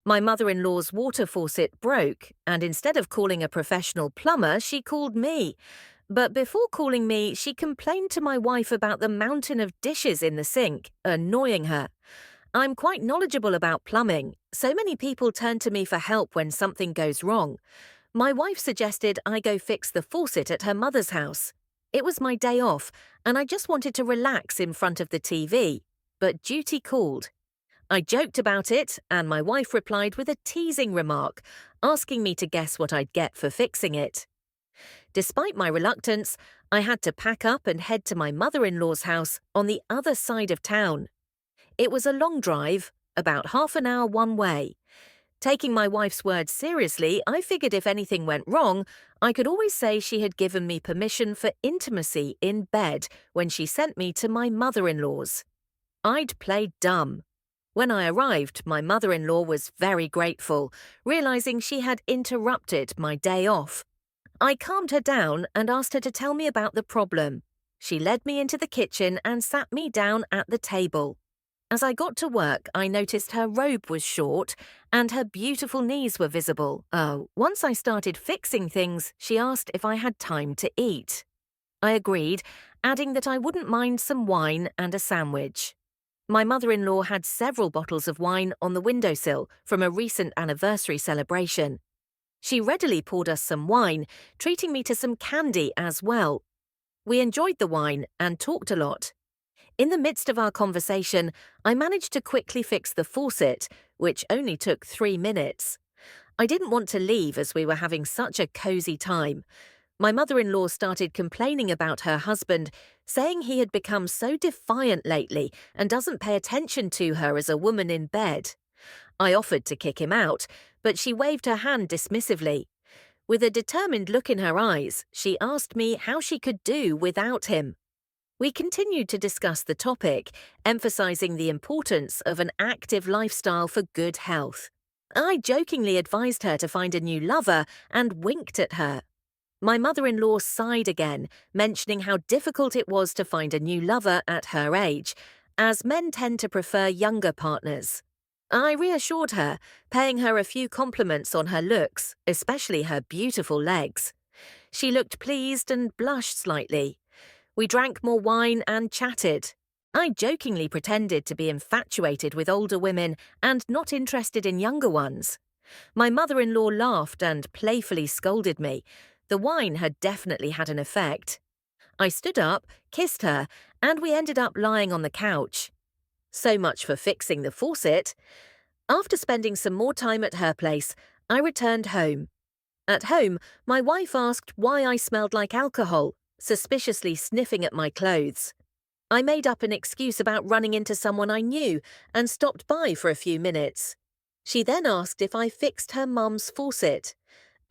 My mother-in-law's water faucet broke, and instead of calling a professional plumber, she called me. But before calling me, she complained to my wife about the mountain of dishes in the sink, annoying her. I'm quite knowledgeable about plumbing. So many people turn to me for help when something goes wrong. My wife suggested I go fix the faucet at her mother's house. It was my day off, and I just wanted to relax in front of the TV. But duty called. I joked about it, and my wife replied with a teasing remark, asking me to guess what I'd get for fixing it. Despite my reluctance, I had to pack up and head to my mother-in-law's house on the other side of town. It was a long drive, about half an hour one way. Taking my wife's words seriously, I figured if anything went wrong, I could always say she had given me permission for intimacy in bed when she sent me to my mother-in-law's. I'd play dumb. When I arrived, my mother-in-law was very grateful, realizing she had interrupted my day off. I calmed her down and asked her to tell me about the problem. She led me into the kitchen and sat me down at the table. As I got to work, I noticed her robe was short and her beautiful knees were visible. Once I started fixing things, she asked if I had time to eat. I agreed, adding that I wouldn't mind some wine and a sandwich. My mother-in-law had several bottles of wine on the windowsill from a recent anniversary celebration. She readily poured us some wine, treating me to some candy as well. We enjoyed the wine and talked a lot. In the midst of our conversation, I managed to quickly fix the faucet, which only took 3 minutes. I didn't want to leave as we were having such a cozy time. My mother-in-law started complaining about her husband, saying he had become so defiant lately and doesn't pay attention to her as a woman in bed. I offered to kick him out, but she waved her hand dismissively. With a determined look in her eyes, she asked me how she could do without him. We continued to discuss the topic, emphasizing the importance of an active lifestyle for good health. I jokingly advised her to find a new lover and winked at her. My mother-in-law sighed again, mentioning how difficult it was to find a new lover at her age, as men tend to prefer younger partners. I reassured her, paying her a few compliments on her looks, especially her beautiful legs. She looked pleased and blushed slightly. We drank more wine and chatted. I jokingly pretended to be infatuated with older women and not interested in younger ones. My mother-in-law laughed and playfully scolded me. The wine had definitely had an effect. I stood up, kissed her, and we ended up lying on the couch. So much for fixing the faucet. After spending some more time at her place, I returned home. At home, my wife asked why I smelled like alcohol, suspiciously sniffing at my clothes. I made up an excuse about running into someone I knew and stopped by for a few minutes. She then asked if I fixed her mum's faucet.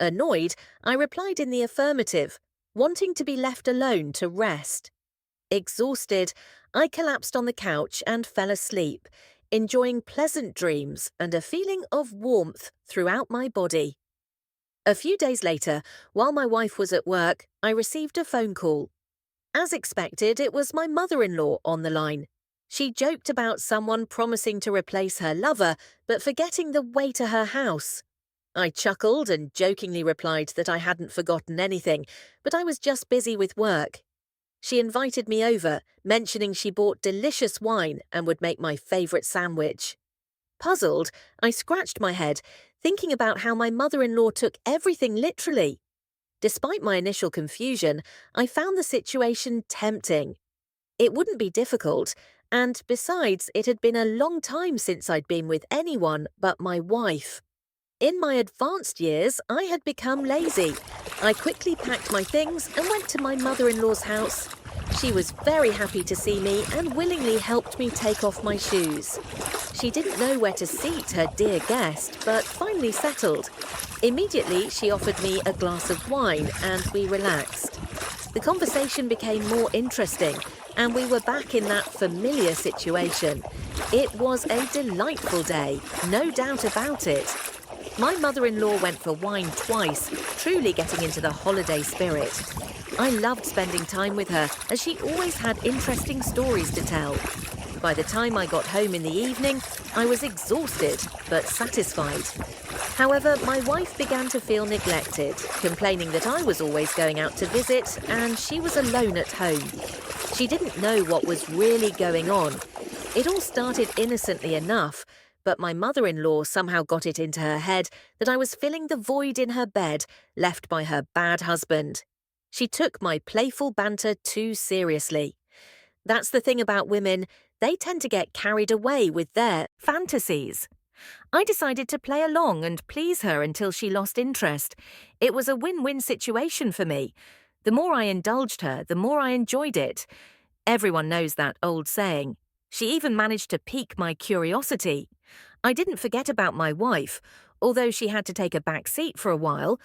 Annoyed, I replied in the affirmative, wanting to be left alone to rest. Exhausted, I collapsed on the couch and fell asleep, enjoying pleasant dreams and a feeling of warmth throughout my body. A few days later, while my wife was at work, I received a phone call. As expected, it was my mother-in-law on the line. She joked about someone promising to replace her lover, but forgetting the way to her house. I chuckled and jokingly replied that I hadn't forgotten anything, but I was just busy with work. She invited me over, mentioning she bought delicious wine and would make my favorite sandwich. Puzzled, I scratched my head, thinking about how my mother-in-law took everything literally. Despite my initial confusion, I found the situation tempting. It wouldn't be difficult, and besides, it had been a long time since I'd been with anyone but my wife. In my advanced years, I had become lazy. I quickly packed my things and went to my mother-in-law's house. She was very happy to see me and willingly helped me take off my shoes. She didn't know where to seat her dear guest, but finally settled. Immediately, she offered me a glass of wine and we relaxed. The conversation became more interesting and we were back in that familiar situation. It was a delightful day, no doubt about it. My mother-in-law went for wine twice, truly getting into the holiday spirit. I loved spending time with her as she always had interesting stories to tell. By the time I got home in the evening, I was exhausted but satisfied. However, my wife began to feel neglected, complaining that I was always going out to visit and she was alone at home. She didn't know what was really going on. It all started innocently enough, but my mother-in-law somehow got it into her head that I was filling the void in her bed left by her bad husband. She took my playful banter too seriously. That's the thing about women, they tend to get carried away with their fantasies. I decided to play along and please her until she lost interest. It was a win-win situation for me. The more I indulged her, the more I enjoyed it. Everyone knows that old saying. She even managed to pique my curiosity. I didn't forget about my wife, although she had to take a back seat for a while.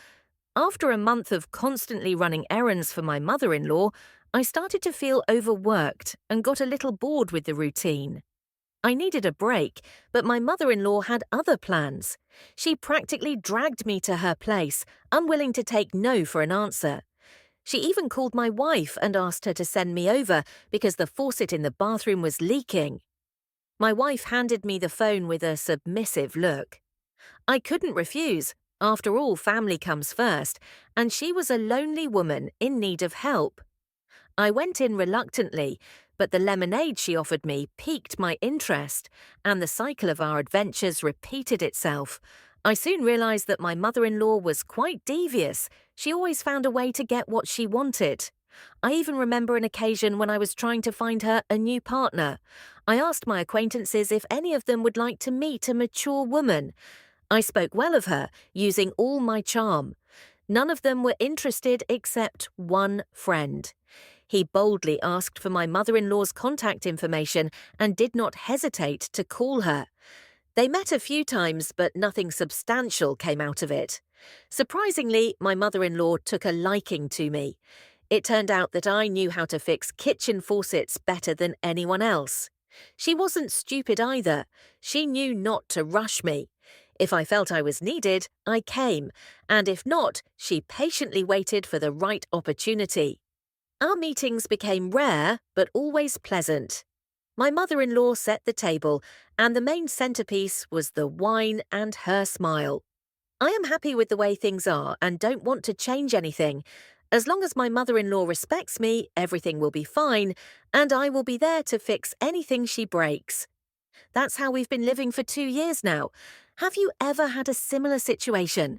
After a month of constantly running errands for my mother-in-law, I started to feel overworked and got a little bored with the routine. I needed a break, but my mother-in-law had other plans. She practically dragged me to her place, unwilling to take no for an answer. She even called my wife and asked her to send me over because the faucet in the bathroom was leaking. My wife handed me the phone with a submissive look. I couldn't refuse. After all, family comes first, and she was a lonely woman in need of help. I went in reluctantly, but the lemonade she offered me piqued my interest, and the cycle of our adventures repeated itself. I soon realized that my mother-in-law was quite devious. She always found a way to get what she wanted. I even remember an occasion when I was trying to find her a new partner. I asked my acquaintances if any of them would like to meet a mature woman. I spoke well of her, using all my charm. None of them were interested except one friend. He boldly asked for my mother-in-law's contact information and did not hesitate to call her. They met a few times, but nothing substantial came out of it. Surprisingly, my mother-in-law took a liking to me. It turned out that I knew how to fix kitchen faucets better than anyone else. She wasn't stupid either. She knew not to rush me. If I felt I was needed, I came, and if not, she patiently waited for the right opportunity. Our meetings became rare, but always pleasant. My mother-in-law set the table, and the main centerpiece was the wine and her smile. I am happy with the way things are and don't want to change anything. As long as my mother-in-law respects me, everything will be fine, and I will be there to fix anything she breaks. That's how we've been living for 2 years now. Have you ever had a similar situation?